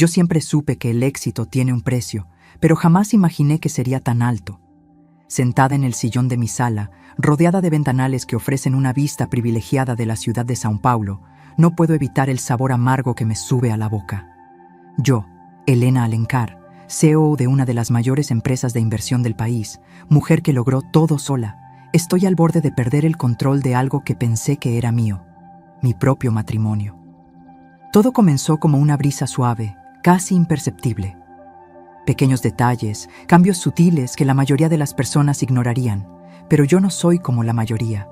Yo siempre supe que el éxito tiene un precio, pero jamás imaginé que sería tan alto. Sentada en el sillón de mi sala, rodeada de ventanales que ofrecen una vista privilegiada de la ciudad de São Paulo, no puedo evitar el sabor amargo que me sube a la boca. Yo, Helena Alencar, CEO de una de las mayores empresas de inversión del país, mujer que logró todo sola, estoy al borde de perder el control de algo que pensé que era mío, mi propio matrimonio. Todo comenzó como una brisa suave, casi imperceptible. Pequeños detalles, cambios sutiles que la mayoría de las personas ignorarían, pero yo no soy como la mayoría.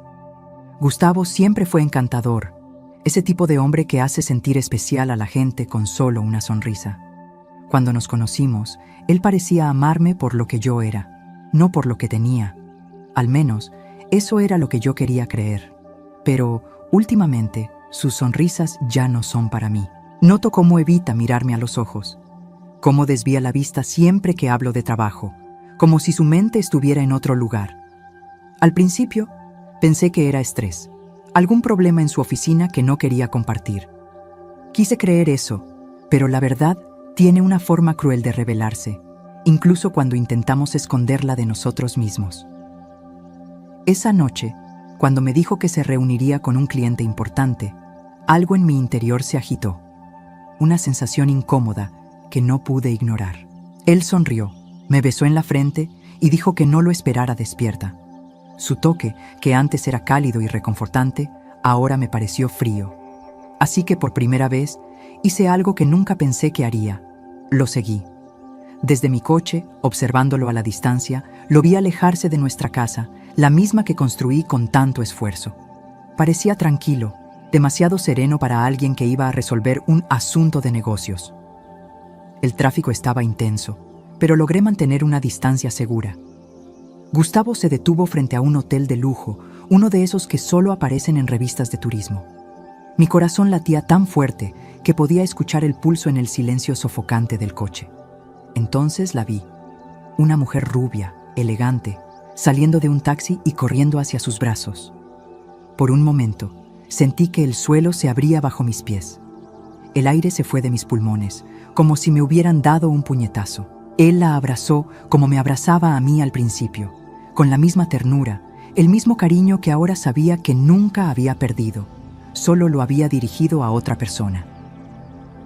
Gustavo siempre fue encantador, ese tipo de hombre que hace sentir especial a la gente con solo una sonrisa. Cuando nos conocimos, él parecía amarme por lo que yo era, no por lo que tenía. Al menos, eso era lo que yo quería creer. Pero, últimamente, sus sonrisas ya no son para mí. Noto cómo evita mirarme a los ojos, cómo desvía la vista siempre que hablo de trabajo, como si su mente estuviera en otro lugar. Al principio, pensé que era estrés, algún problema en su oficina que no quería compartir. Quise creer eso, pero la verdad tiene una forma cruel de revelarse, incluso cuando intentamos esconderla de nosotros mismos. Esa noche, cuando me dijo que se reuniría con un cliente importante, algo en mi interior se agitó, una sensación incómoda que no pude ignorar. Él sonrió, me besó en la frente y dijo que no lo esperara despierta. Su toque, que antes era cálido y reconfortante, ahora me pareció frío. Así que por primera vez hice algo que nunca pensé que haría. Lo seguí. Desde mi coche, observándolo a la distancia, lo vi alejarse de nuestra casa, la misma que construí con tanto esfuerzo. Parecía tranquilo, demasiado sereno para alguien que iba a resolver un asunto de negocios. El tráfico estaba intenso, pero logré mantener una distancia segura. Gustavo se detuvo frente a un hotel de lujo, uno de esos que solo aparecen en revistas de turismo. Mi corazón latía tan fuerte que podía escuchar el pulso en el silencio sofocante del coche. Entonces la vi, una mujer rubia, elegante, saliendo de un taxi y corriendo hacia sus brazos. Por un momento, sentí que el suelo se abría bajo mis pies. El aire se fue de mis pulmones, como si me hubieran dado un puñetazo. Él la abrazó como me abrazaba a mí al principio, con la misma ternura, el mismo cariño que ahora sabía que nunca había perdido, solo lo había dirigido a otra persona.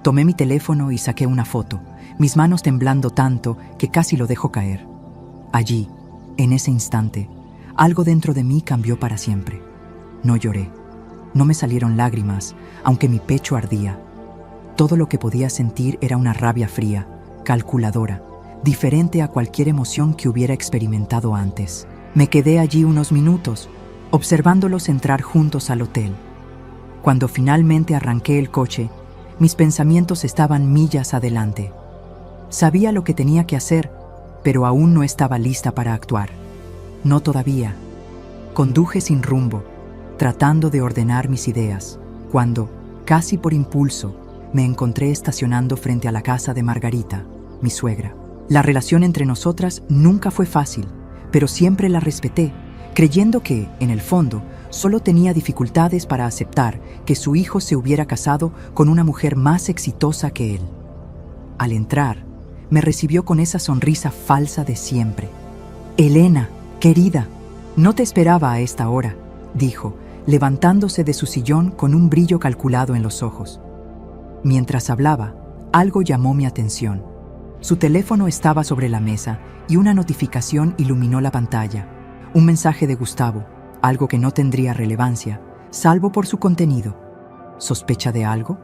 Tomé mi teléfono y saqué una foto, mis manos temblando tanto que casi lo dejo caer. Allí, en ese instante, algo dentro de mí cambió para siempre. No lloré, no me salieron lágrimas, aunque mi pecho ardía. Todo lo que podía sentir era una rabia fría, calculadora, diferente a cualquier emoción que hubiera experimentado antes. Me quedé allí unos minutos, observándolos entrar juntos al hotel. Cuando finalmente arranqué el coche, mis pensamientos estaban millas adelante. Sabía lo que tenía que hacer, pero aún no estaba lista para actuar. No todavía. Conduje sin rumbo, tratando de ordenar mis ideas, cuando, casi por impulso, me encontré estacionando frente a la casa de Margarita, mi suegra. La relación entre nosotras nunca fue fácil, pero siempre la respeté, creyendo que, en el fondo, solo tenía dificultades para aceptar que su hijo se hubiera casado con una mujer más exitosa que él. Al entrar, me recibió con esa sonrisa falsa de siempre. «Helena, querida, no te esperaba a esta hora», dijo, levantándose de su sillón con un brillo calculado en los ojos. Mientras hablaba, algo llamó mi atención. Su teléfono estaba sobre la mesa y una notificación iluminó la pantalla. Un mensaje de Gustavo, algo que no tendría relevancia, salvo por su contenido. ¿Sospecha de algo?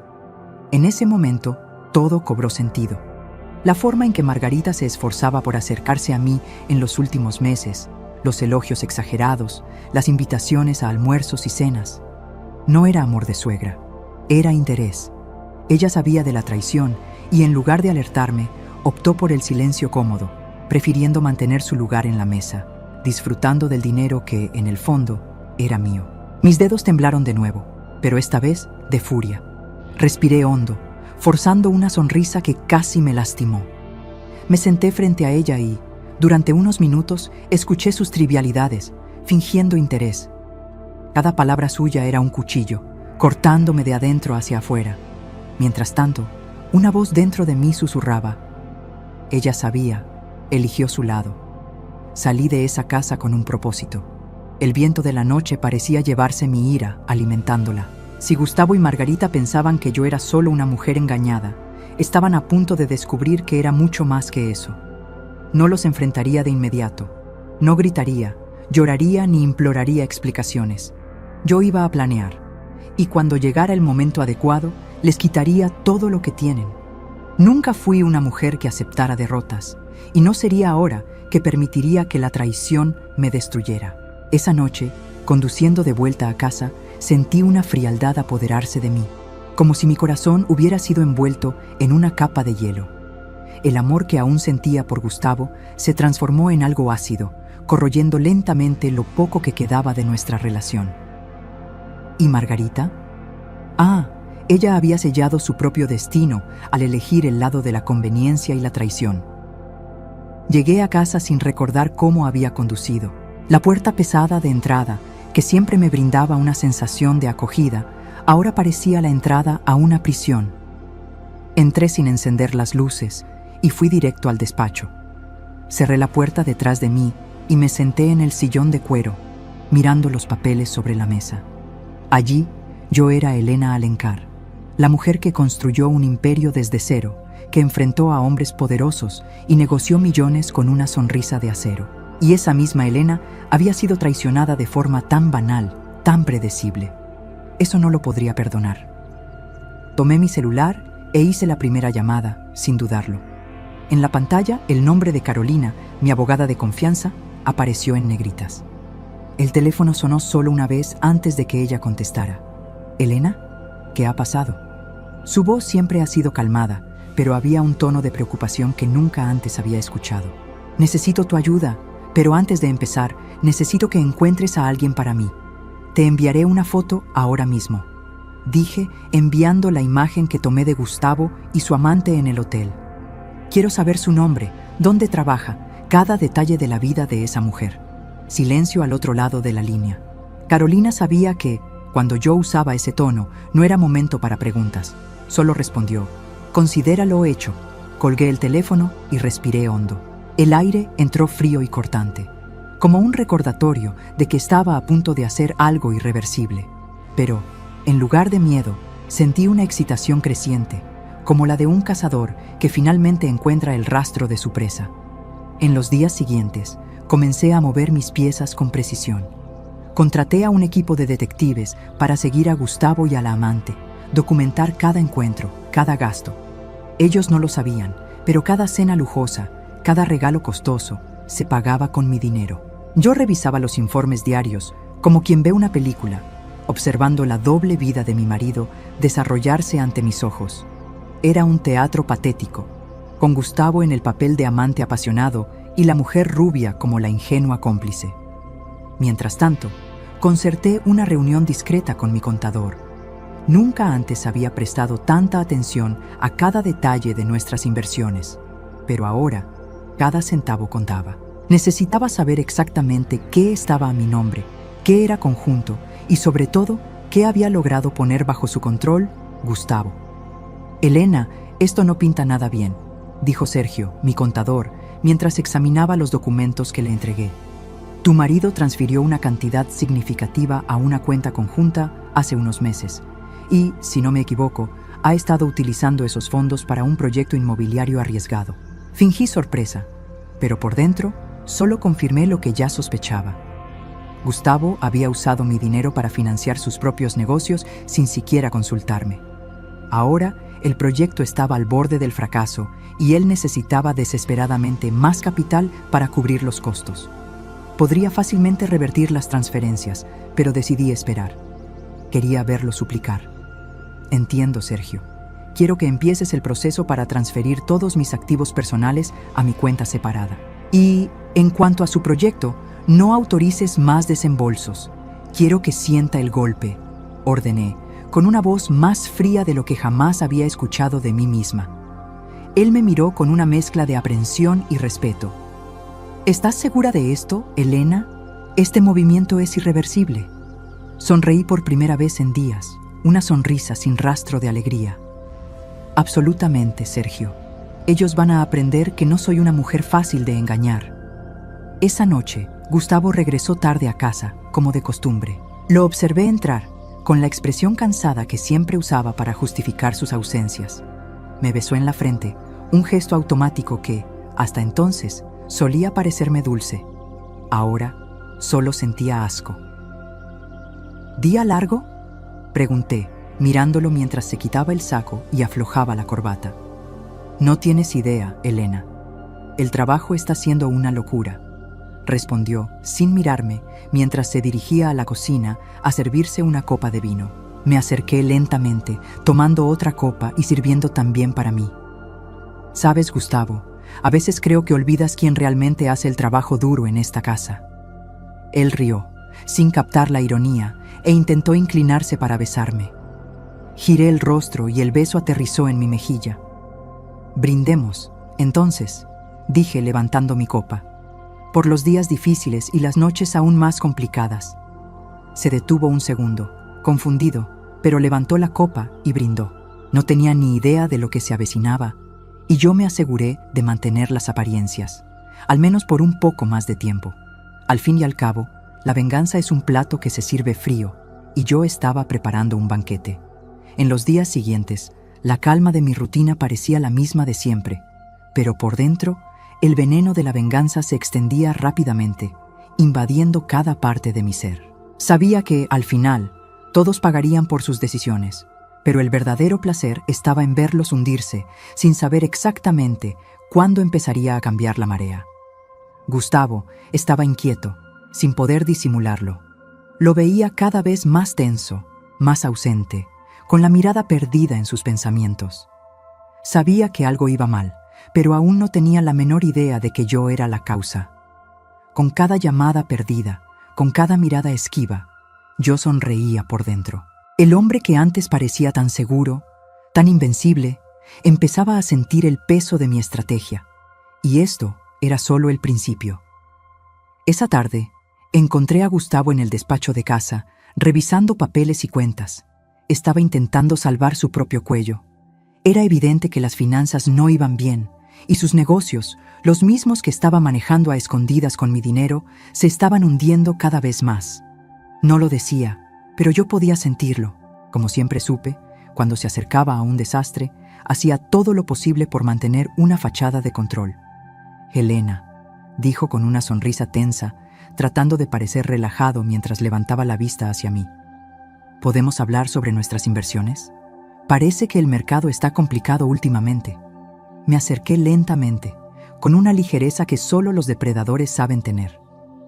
En ese momento, todo cobró sentido. La forma en que Margarita se esforzaba por acercarse a mí en los últimos meses, los elogios exagerados, las invitaciones a almuerzos y cenas. No era amor de suegra, era interés. Ella sabía de la traición y en lugar de alertarme, optó por el silencio cómodo, prefiriendo mantener su lugar en la mesa, disfrutando del dinero que, en el fondo, era mío. Mis dedos temblaron de nuevo, pero esta vez de furia. Respiré hondo, forzando una sonrisa que casi me lastimó. Me senté frente a ella y, durante unos minutos, escuché sus trivialidades, fingiendo interés. Cada palabra suya era un cuchillo, cortándome de adentro hacia afuera. Mientras tanto, Una voz dentro de mí susurraba. Ella sabía, eligió su lado. Salí de esa casa con un propósito. El viento de la noche parecía llevarse mi ira, alimentándola. Si Gustavo y Margarita pensaban que yo era solo una mujer engañada, estaban a punto de descubrir que era mucho más que eso. No los enfrentaría de inmediato. No gritaría, lloraría ni imploraría explicaciones. Yo iba a planear, y cuando llegara el momento adecuado, les quitaría todo lo que tienen. Nunca fui una mujer que aceptara derrotas, y no sería ahora que permitiría que la traición me destruyera. Esa noche, conduciendo de vuelta a casa, sentí una frialdad apoderarse de mí, como si mi corazón hubiera sido envuelto en una capa de hielo. El amor que aún sentía por Gustavo se transformó en algo ácido, corroyendo lentamente lo poco que quedaba de nuestra relación. ¿Y Margarita? Ella había sellado su propio destino al elegir el lado de la conveniencia y la traición. Llegué a casa sin recordar cómo había conducido. La puerta pesada de entrada, que siempre me brindaba una sensación de acogida, ahora parecía la entrada a una prisión. Entré sin encender las luces y fui directo al despacho. Cerré la puerta detrás de mí y me senté en el sillón de cuero, mirando los papeles sobre la mesa. Allí, yo era Elena Alencar, la mujer que construyó un imperio desde cero, que enfrentó a hombres poderosos y negoció millones con una sonrisa de acero. Y esa misma Elena había sido traicionada de forma tan banal, tan predecible. Eso no lo podría perdonar. Tomé mi celular e hice la primera llamada, sin dudarlo. En la pantalla, el nombre de Carolina, mi abogada de confianza, apareció en negritas. El teléfono sonó solo una vez antes de que ella contestara. «¿Elena? ¿Qué ha pasado?» Su voz siempre ha sido calmada, pero había un tono de preocupación que nunca antes había escuchado. «Necesito tu ayuda, pero antes de empezar, necesito que encuentres a alguien para mí. Te enviaré una foto ahora mismo», dije, enviando la imagen que tomé de Gustavo y su amante en el hotel. «Quiero saber su nombre, dónde trabaja, cada detalle de la vida de esa mujer». Silencio al otro lado de la línea. Carolina sabía que, cuando yo usaba ese tono, no era momento para preguntas. Solo respondió: «Considéralo hecho». Colgué el teléfono y respiré hondo. El aire entró frío y cortante, como un recordatorio de que estaba a punto de hacer algo irreversible. Pero, en lugar de miedo, sentí una excitación creciente, como la de un cazador que finalmente encuentra el rastro de su presa. En los días siguientes, comencé a mover mis piezas con precisión. Contraté a un equipo de detectives para seguir a Gustavo y a la amante, documentar cada encuentro, cada gasto. Ellos no lo sabían, pero cada cena lujosa, cada regalo costoso, se pagaba con mi dinero. Yo revisaba los informes diarios, como quien ve una película, observando la doble vida de mi marido desarrollarse ante mis ojos. Era un teatro patético, con Gustavo en el papel de amante apasionado y la mujer rubia como la ingenua cómplice. Mientras tanto, concerté una reunión discreta con mi contador. Nunca antes había prestado tanta atención a cada detalle de nuestras inversiones, pero ahora, cada centavo contaba. Necesitaba saber exactamente qué estaba a mi nombre, qué era conjunto y, sobre todo, qué había logrado poner bajo su control Gustavo. «Elena, esto no pinta nada bien», dijo Sergio, mi contador, mientras examinaba los documentos que le entregué. «Tu marido transfirió una cantidad significativa a una cuenta conjunta hace unos meses y, si no me equivoco, ha estado utilizando esos fondos para un proyecto inmobiliario arriesgado». Fingí sorpresa, pero por dentro solo confirmé lo que ya sospechaba. Gustavo había usado mi dinero para financiar sus propios negocios sin siquiera consultarme. Ahora, el proyecto estaba al borde del fracaso y él necesitaba desesperadamente más capital para cubrir los costos. Podría fácilmente revertir las transferencias, pero decidí esperar. Quería verlo suplicar. «Entiendo, Sergio. Quiero que empieces el proceso para transferir todos mis activos personales a mi cuenta separada. Y, en cuanto a su proyecto, no autorices más desembolsos. Quiero que sienta el golpe», ordené, con una voz más fría de lo que jamás había escuchado de mí misma. Él me miró con una mezcla de aprensión y respeto. «¿Estás segura de esto, Elena? Este movimiento es irreversible». Sonreí por primera vez en días, una sonrisa sin rastro de alegría. Absolutamente, Sergio. Ellos van a aprender que no soy una mujer fácil de engañar. Esa noche, Gustavo regresó tarde a casa, como de costumbre. Lo observé entrar, con la expresión cansada que siempre usaba para justificar sus ausencias. Me besó en la frente, un gesto automático que, hasta entonces, solía parecerme dulce. Ahora, solo sentía asco. ¿Día largo?, pregunté, mirándolo mientras se quitaba el saco y aflojaba la corbata. No tienes idea, Elena. El trabajo está siendo una locura, respondió, sin mirarme, mientras se dirigía a la cocina a servirse una copa de vino. Me acerqué lentamente, tomando otra copa y sirviendo también para mí. Sabes, Gustavo, a veces creo que olvidas quién realmente hace el trabajo duro en esta casa. Él rió, sin captar la ironía, e intentó inclinarse para besarme. Giré el rostro y el beso aterrizó en mi mejilla. Brindemos, entonces, dije levantando mi copa, por los días difíciles y las noches aún más complicadas. Se detuvo un segundo, confundido, pero levantó la copa y brindó. No tenía ni idea de lo que se avecinaba, y yo me aseguré de mantener las apariencias, al menos por un poco más de tiempo. Al fin y al cabo, la venganza es un plato que se sirve frío, y yo estaba preparando un banquete. En los días siguientes, la calma de mi rutina parecía la misma de siempre, pero por dentro, el veneno de la venganza se extendía rápidamente, invadiendo cada parte de mi ser. Sabía que, al final, todos pagarían por sus decisiones, pero el verdadero placer estaba en verlos hundirse, sin saber exactamente cuándo empezaría a cambiar la marea. Gustavo estaba inquieto, sin poder disimularlo. Lo veía cada vez más tenso, más ausente, con la mirada perdida en sus pensamientos. Sabía que algo iba mal, pero aún no tenía la menor idea de que yo era la causa. Con cada llamada perdida, con cada mirada esquiva, yo sonreía por dentro. El hombre que antes parecía tan seguro, tan invencible, empezaba a sentir el peso de mi estrategia, y esto era solo el principio. Esa tarde, encontré a Gustavo en el despacho de casa, revisando papeles y cuentas. Estaba intentando salvar su propio cuello. Era evidente que las finanzas no iban bien, y sus negocios, los mismos que estaba manejando a escondidas con mi dinero, se estaban hundiendo cada vez más. No lo decía, pero yo podía sentirlo. Como siempre supe, cuando se acercaba a un desastre, hacía todo lo posible por mantener una fachada de control. Elena, dijo con una sonrisa tensa, tratando de parecer relajado mientras levantaba la vista hacia mí. ¿Podemos hablar sobre nuestras inversiones? Parece que el mercado está complicado últimamente. Me acerqué lentamente, con una ligereza que solo los depredadores saben tener.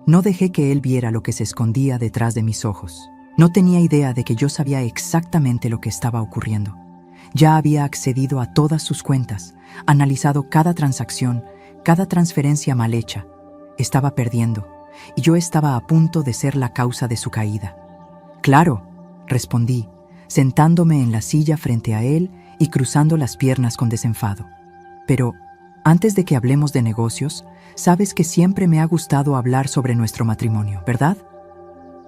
No dejé que él viera lo que se escondía detrás de mis ojos. No tenía idea de que yo sabía exactamente lo que estaba ocurriendo. Ya había accedido a todas sus cuentas, analizado cada transacción, cada transferencia mal hecha. Estaba perdiendo, y yo estaba a punto de ser la causa de su caída. «Claro», respondí, sentándome en la silla frente a él y cruzando las piernas con desenfado. «Pero, antes de que hablemos de negocios, sabes que siempre me ha gustado hablar sobre nuestro matrimonio, ¿verdad?»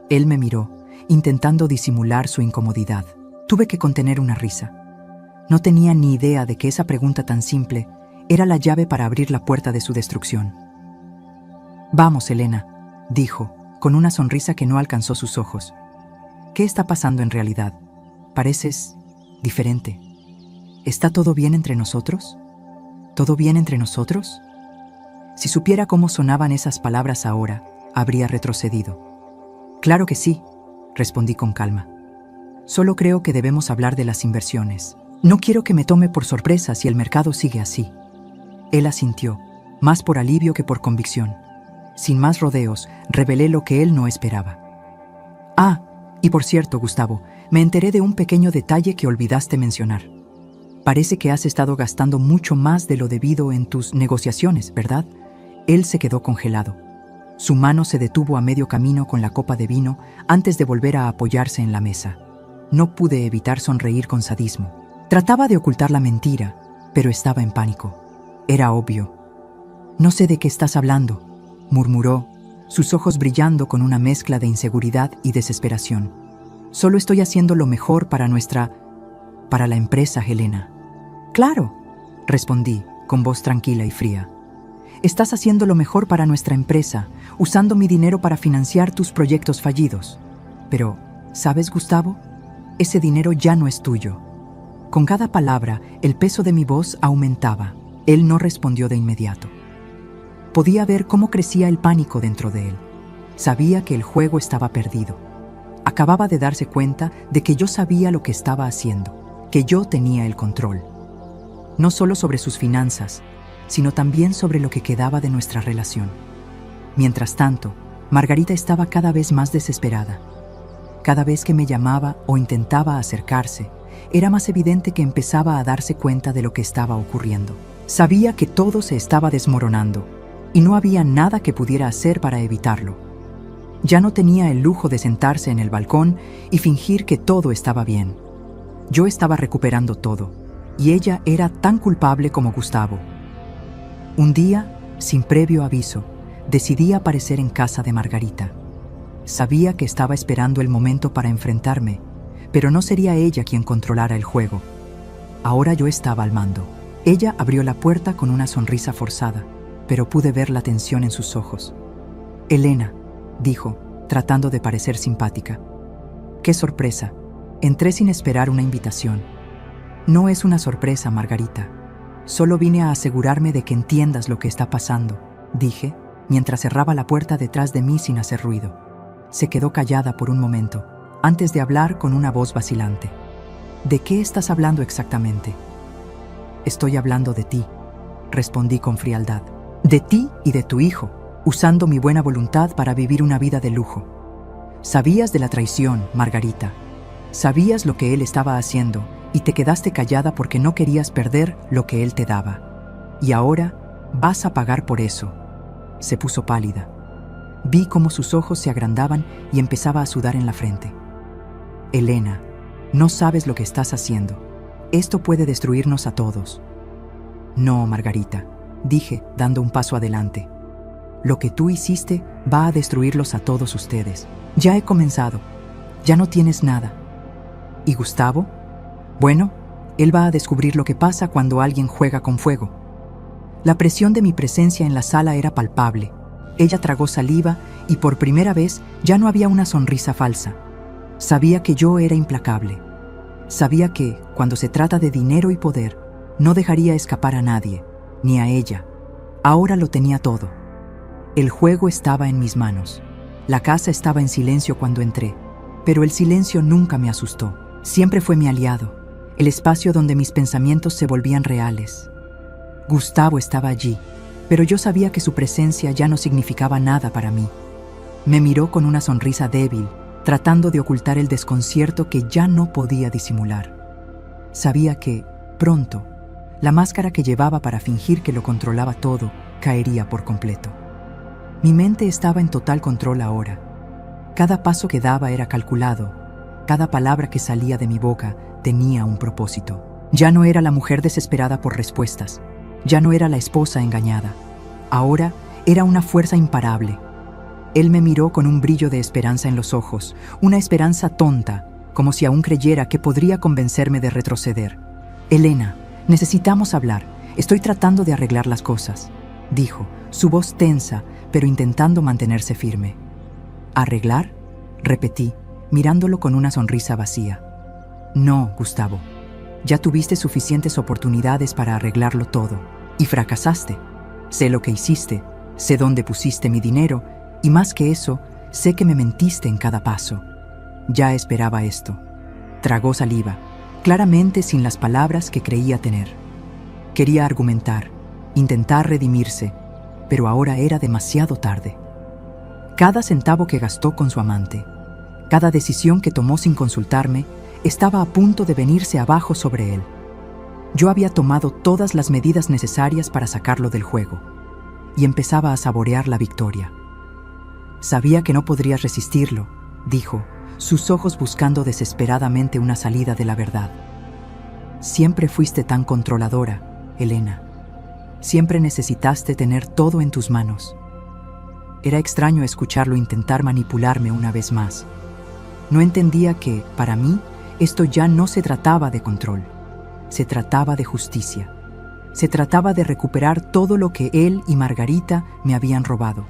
Él me miró, intentando disimular su incomodidad. Tuve que contener una risa. No tenía ni idea de que esa pregunta tan simple era la llave para abrir la puerta de su destrucción. «Vamos, Elena», dijo, con una sonrisa que no alcanzó sus ojos. «¿Qué está pasando en realidad? Pareces diferente. ¿Está todo bien entre nosotros? ¿Todo bien entre nosotros?» Si supiera cómo sonaban esas palabras ahora, habría retrocedido. «Claro que sí», respondí con calma. «Solo creo que debemos hablar de las inversiones. No quiero que me tome por sorpresa si el mercado sigue así». Él asintió, más por alivio que por convicción. Sin más rodeos, revelé lo que él no esperaba. «Ah, y por cierto, Gustavo, me enteré de un pequeño detalle que olvidaste mencionar. Parece que has estado gastando mucho más de lo debido en tus negociaciones, ¿verdad?» Él se quedó congelado. Su mano se detuvo a medio camino con la copa de vino antes de volver a apoyarse en la mesa. No pude evitar sonreír con sadismo. Trataba de ocultar la mentira, pero estaba en pánico. Era obvio. «No sé de qué estás hablando», murmuró, sus ojos brillando con una mezcla de inseguridad y desesperación. «Solo estoy haciendo lo mejor para la empresa, Helena». Claro, respondí, con voz tranquila y fría. Estás haciendo lo mejor para nuestra empresa, usando mi dinero para financiar tus proyectos fallidos. Pero, ¿sabes, Gustavo? Ese dinero ya no es tuyo. Con cada palabra, el peso de mi voz aumentaba. Él no respondió de inmediato. Podía ver cómo crecía el pánico dentro de él. Sabía que el juego estaba perdido. Acababa de darse cuenta de que yo sabía lo que estaba haciendo, que yo tenía el control. No solo sobre sus finanzas, sino también sobre lo que quedaba de nuestra relación. Mientras tanto, Margarita estaba cada vez más desesperada. Cada vez que me llamaba o intentaba acercarse, era más evidente que empezaba a darse cuenta de lo que estaba ocurriendo. Sabía que todo se estaba desmoronando y no había nada que pudiera hacer para evitarlo. Ya no tenía el lujo de sentarse en el balcón y fingir que todo estaba bien. Yo estaba recuperando todo, y ella era tan culpable como Gustavo. Un día, sin previo aviso, decidí aparecer en casa de Margarita. Sabía que estaba esperando el momento para enfrentarme, pero no sería ella quien controlara el juego. Ahora yo estaba al mando. Ella abrió la puerta con una sonrisa forzada, pero pude ver la tensión en sus ojos. «Elena», dijo, tratando de parecer simpática. «Qué sorpresa. Entré sin esperar una invitación». «No es una sorpresa, Margarita. Solo vine a asegurarme de que entiendas lo que está pasando», dije, mientras cerraba la puerta detrás de mí sin hacer ruido. Se quedó callada por un momento, antes de hablar con una voz vacilante. «¿De qué estás hablando exactamente?» «Estoy hablando de ti», respondí con frialdad. «De ti y de tu hijo, usando mi buena voluntad para vivir una vida de lujo. Sabías de la traición, Margarita. Sabías lo que él estaba haciendo y te quedaste callada porque no querías perder lo que él te daba. Y ahora vas a pagar por eso». Se puso pálida. Vi cómo sus ojos se agrandaban y empezaba a sudar en la frente. «Elena, no sabes lo que estás haciendo. Esto puede destruirnos a todos». «No, Margarita», dije, dando un paso adelante. «Lo que tú hiciste va a destruirlos a todos ustedes. Ya he comenzado. Ya no tienes nada». «¿Y Gustavo?» «Bueno, él va a descubrir lo que pasa cuando alguien juega con fuego». La presión de mi presencia en la sala era palpable. Ella tragó saliva y por primera vez ya no había una sonrisa falsa. Sabía que yo era implacable. Sabía que, cuando se trata de dinero y poder, no dejaría escapar a nadie, ni a ella. Ahora lo tenía todo. El juego estaba en mis manos. La casa estaba en silencio cuando entré, pero el silencio nunca me asustó. Siempre fue mi aliado, el espacio donde mis pensamientos se volvían reales. Gustavo estaba allí, pero yo sabía que su presencia ya no significaba nada para mí. Me miró con una sonrisa débil, tratando de ocultar el desconcierto que ya no podía disimular. Sabía que, pronto, la máscara que llevaba para fingir que lo controlaba todo caería por completo. Mi mente estaba en total control ahora. Cada paso que daba era calculado. Cada palabra que salía de mi boca tenía un propósito. Ya no era la mujer desesperada por respuestas. Ya no era la esposa engañada. Ahora era una fuerza imparable. Él me miró con un brillo de esperanza en los ojos, una esperanza tonta, como si aún creyera que podría convencerme de retroceder. «Elena, necesitamos hablar. Estoy tratando de arreglar las cosas», dijo, su voz tensa, pero intentando mantenerse firme. «¿Arreglar?», repetí, mirándolo con una sonrisa vacía. «No, Gustavo. Ya tuviste suficientes oportunidades para arreglarlo todo, y fracasaste. Sé lo que hiciste, sé dónde pusiste mi dinero, y más que eso, sé que me mentiste en cada paso. Ya esperaba esto». Tragó saliva, claramente sin las palabras que creía tener. Quería argumentar, intentar redimirse, pero ahora era demasiado tarde. Cada centavo que gastó con su amante, cada decisión que tomó sin consultarme, estaba a punto de venirse abajo sobre él. Yo había tomado todas las medidas necesarias para sacarlo del juego, y empezaba a saborear la victoria. «Sabía que no podrías resistirlo», dijo, sus ojos buscando desesperadamente una salida de la verdad. «Siempre fuiste tan controladora, Elena. Siempre necesitaste tener todo en tus manos». Era extraño escucharlo intentar manipularme una vez más. No entendía que, para mí, esto ya no se trataba de control. se trataba de justicia. Se trataba de recuperar todo lo que él y Margarita me habían robado.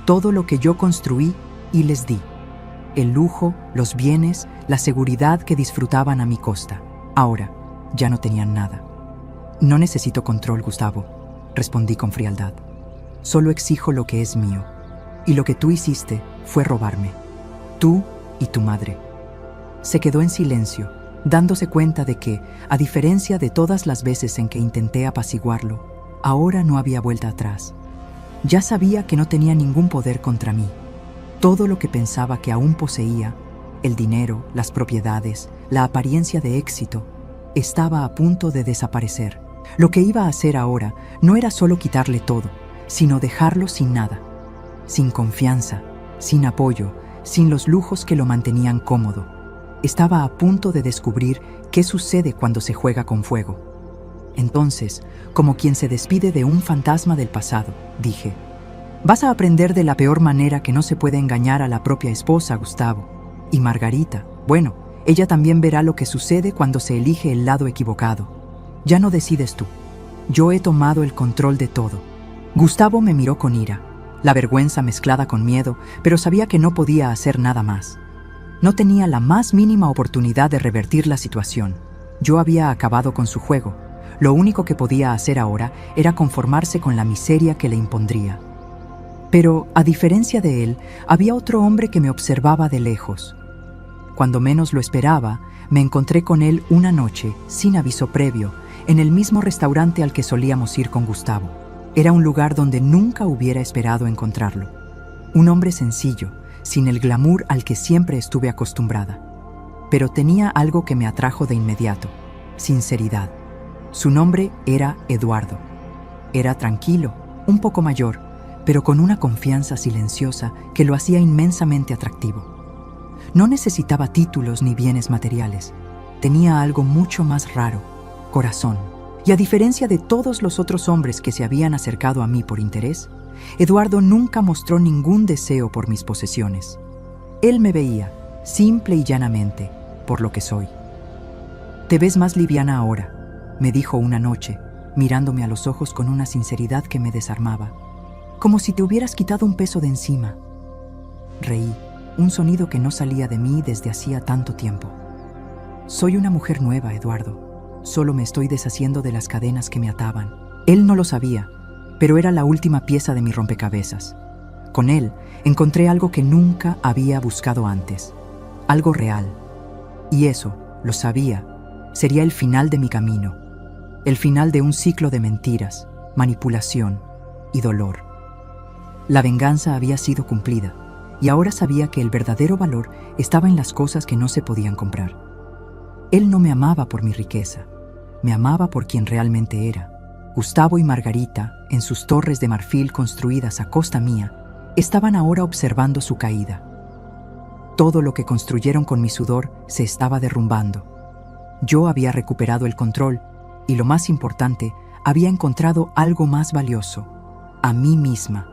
Todo lo que yo construí y les di. El lujo, los bienes, la seguridad que disfrutaban a mi costa. Ahora, ya no tenían nada. No necesito control, Gustavo, respondí con frialdad. Solo exijo lo que es mío. Y lo que tú hiciste fue robarme. Tú y tu madre. Se quedó en silencio, dándose cuenta de que, a diferencia de todas las veces en que intenté apaciguarlo, ahora no había vuelta atrás. Ya sabía que no tenía ningún poder contra mí. Todo lo que pensaba que aún poseía, el dinero, las propiedades, la apariencia de éxito, estaba a punto de desaparecer. Lo que iba a hacer ahora no era solo quitarle todo, sino dejarlo sin nada, sin confianza, sin apoyo, sin los lujos que lo mantenían cómodo. Estaba a punto de descubrir qué sucede cuando se juega con fuego. Entonces, como quien se despide de un fantasma del pasado, dije: vas a aprender de la peor manera que no se puede engañar a la propia esposa, Gustavo. Y Margarita, bueno, ella también verá lo que sucede cuando se elige el lado equivocado. Ya no decides tú. Yo he tomado el control de todo. Gustavo me miró con ira, la vergüenza mezclada con miedo, pero sabía que no podía hacer nada más. No tenía la más mínima oportunidad de revertir la situación. Yo había acabado con su juego. Lo único que podía hacer ahora era conformarse con la miseria que le impondría. Pero, a diferencia de él, había otro hombre que me observaba de lejos. Cuando menos lo esperaba, me encontré con él una noche, sin aviso previo, en el mismo restaurante al que solíamos ir con Gustavo. Era un lugar donde nunca hubiera esperado encontrarlo. Un hombre sencillo, sin el glamour al que siempre estuve acostumbrada. Pero tenía algo que me atrajo de inmediato: sinceridad. Su nombre era Eduardo. Era tranquilo, un poco mayor, pero con una confianza silenciosa que lo hacía inmensamente atractivo. No necesitaba títulos ni bienes materiales. Tenía algo mucho más raro: corazón. Y a diferencia de todos los otros hombres que se habían acercado a mí por interés, Eduardo nunca mostró ningún deseo por mis posesiones. Él me veía, simple y llanamente, por lo que soy. «Te ves más liviana ahora», me dijo una noche, mirándome a los ojos con una sinceridad que me desarmaba. «Como si te hubieras quitado un peso de encima». Reí, un sonido que no salía de mí desde hacía tanto tiempo. «Soy una mujer nueva, Eduardo. Solo me estoy deshaciendo de las cadenas que me ataban». Él no lo sabía, pero era la última pieza de mi rompecabezas. Con él encontré algo que nunca había buscado antes, algo real. Y eso, lo sabía, sería el final de mi camino, el final de un ciclo de mentiras, manipulación y dolor. La venganza había sido cumplida, y ahora sabía que el verdadero valor estaba en las cosas que no se podían comprar. Él no me amaba por mi riqueza, me amaba por quien realmente era. Gustavo y Margarita, en sus torres de marfil construidas a costa mía, estaban ahora observando su caída. Todo lo que construyeron con mi sudor se estaba derrumbando. Yo había recuperado el control y, lo más importante, había encontrado algo más valioso: a mí misma.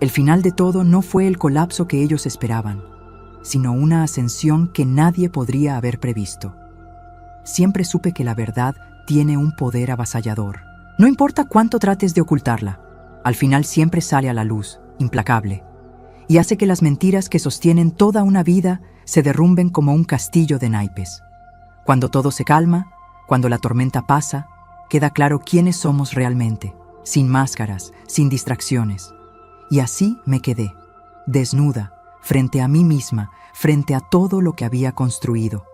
El final de todo no fue el colapso que ellos esperaban, sino una ascensión que nadie podría haber previsto. Siempre supe que la verdad tiene un poder avasallador. No importa cuánto trates de ocultarla, al final siempre sale a la luz, implacable, y hace que las mentiras que sostienen toda una vida se derrumben como un castillo de naipes. Cuando todo se calma, cuando la tormenta pasa, queda claro quiénes somos realmente, sin máscaras, sin distracciones. Y así me quedé, desnuda, frente a mí misma, frente a todo lo que había construido.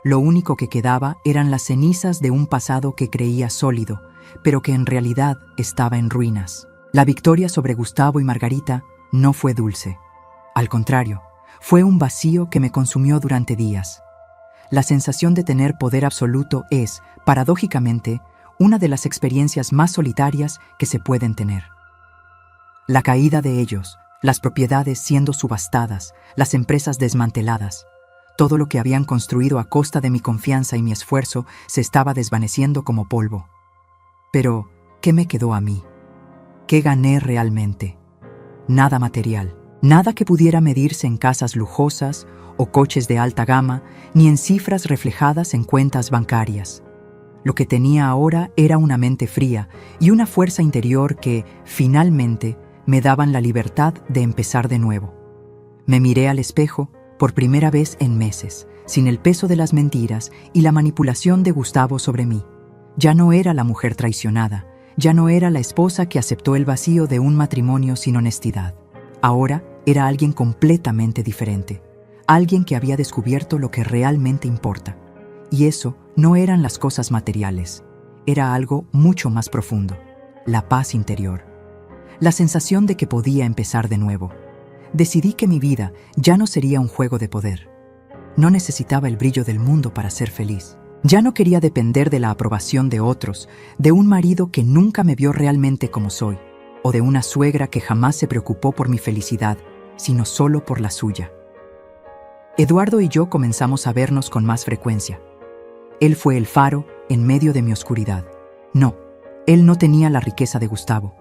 Lo único que quedaba eran las cenizas de un pasado que creía sólido, pero que en realidad estaba en ruinas. La victoria sobre Gustavo y Margarita no fue dulce. Al contrario, fue un vacío que me consumió durante días. La sensación de tener poder absoluto es, paradójicamente, una de las experiencias más solitarias que se pueden tener. La caída de ellos, las propiedades siendo subastadas, las empresas desmanteladas, todo lo que habían construido a costa de mi confianza y mi esfuerzo se estaba desvaneciendo como polvo. Pero, ¿qué me quedó a mí? ¿Qué gané realmente? Nada material, nada que pudiera medirse en casas lujosas o coches de alta gama, ni en cifras reflejadas en cuentas bancarias. Lo que tenía ahora era una mente fría y una fuerza interior que, finalmente, me daban la libertad de empezar de nuevo. Me miré al espejo por primera vez en meses, sin el peso de las mentiras y la manipulación de Gustavo sobre mí. Ya no era la mujer traicionada, ya no era la esposa que aceptó el vacío de un matrimonio sin honestidad. Ahora era alguien completamente diferente, alguien que había descubierto lo que realmente importa. Y eso no eran las cosas materiales, era algo mucho más profundo, la paz interior, la sensación de que podía empezar de nuevo. Decidí que mi vida ya no sería un juego de poder. No necesitaba el brillo del mundo para ser feliz. Ya no quería depender de la aprobación de otros, de un marido que nunca me vio realmente como soy, o de una suegra que jamás se preocupó por mi felicidad, sino solo por la suya. Eduardo y yo comenzamos a vernos con más frecuencia. Él fue el faro en medio de mi oscuridad. No, él no tenía la riqueza de Gustavo.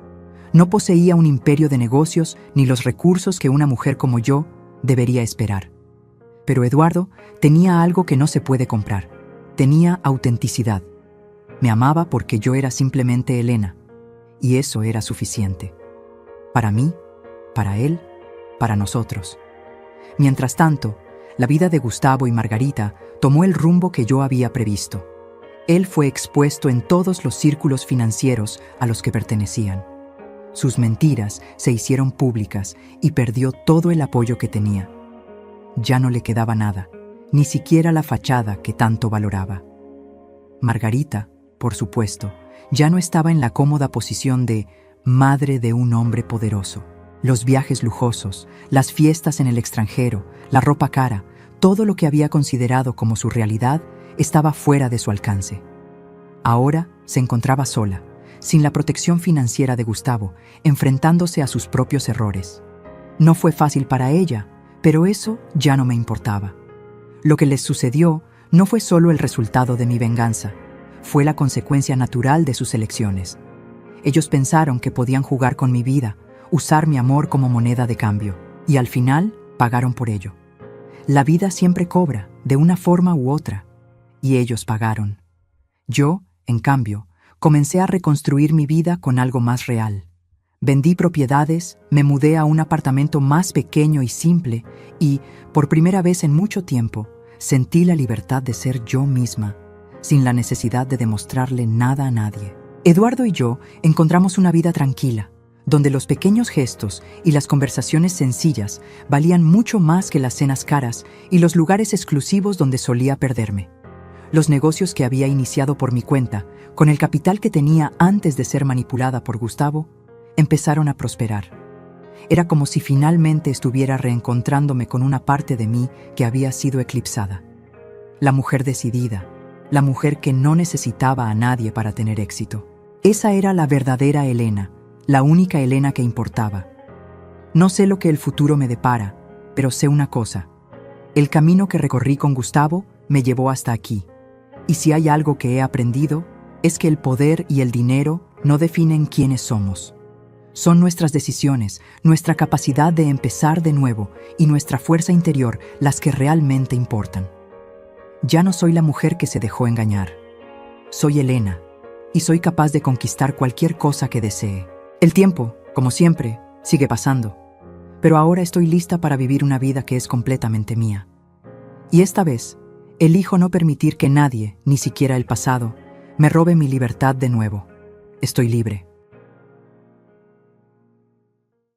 No poseía un imperio de negocios ni los recursos que una mujer como yo debería esperar. Pero Eduardo tenía algo que no se puede comprar. Tenía autenticidad. Me amaba porque yo era simplemente Elena, y eso era suficiente. Para mí, para él, para nosotros. Mientras tanto, la vida de Gustavo y Margarita tomó el rumbo que yo había previsto. Él fue expuesto en todos los círculos financieros a los que pertenecían. Sus mentiras se hicieron públicas y perdió todo el apoyo que tenía. Ya no le quedaba nada, ni siquiera la fachada que tanto valoraba. Margarita, por supuesto, ya no estaba en la cómoda posición de madre de un hombre poderoso. Los viajes lujosos, las fiestas en el extranjero, la ropa cara, todo lo que había considerado como su realidad estaba fuera de su alcance. Ahora se encontraba sola, sin la protección financiera de Gustavo, enfrentándose a sus propios errores. No fue fácil para ella, pero eso ya no me importaba. Lo que les sucedió no fue solo el resultado de mi venganza, fue la consecuencia natural de sus elecciones. Ellos pensaron que podían jugar con mi vida, usar mi amor como moneda de cambio, y al final pagaron por ello. La vida siempre cobra, de una forma u otra, y ellos pagaron. Yo, en cambio, comencé a reconstruir mi vida con algo más real. Vendí propiedades, me mudé a un apartamento más pequeño y simple y, por primera vez en mucho tiempo, sentí la libertad de ser yo misma, sin la necesidad de demostrarle nada a nadie. Eduardo y yo encontramos una vida tranquila, donde los pequeños gestos y las conversaciones sencillas valían mucho más que las cenas caras y los lugares exclusivos donde solía perderme. Los negocios que había iniciado por mi cuenta, con el capital que tenía antes de ser manipulada por Gustavo, empezaron a prosperar. Era como si finalmente estuviera reencontrándome con una parte de mí que había sido eclipsada. La mujer decidida, la mujer que no necesitaba a nadie para tener éxito. Esa era la verdadera Elena, la única Elena que importaba. No sé lo que el futuro me depara, pero sé una cosa. El camino que recorrí con Gustavo me llevó hasta aquí. Y si hay algo que he aprendido, es que el poder y el dinero no definen quiénes somos. Son nuestras decisiones, nuestra capacidad de empezar de nuevo y nuestra fuerza interior las que realmente importan. Ya no soy la mujer que se dejó engañar. Soy Elena, y soy capaz de conquistar cualquier cosa que desee. El tiempo, como siempre, sigue pasando, pero ahora estoy lista para vivir una vida que es completamente mía. Y esta vez, elijo no permitir que nadie, ni siquiera el pasado, me robe mi libertad de nuevo. Estoy libre.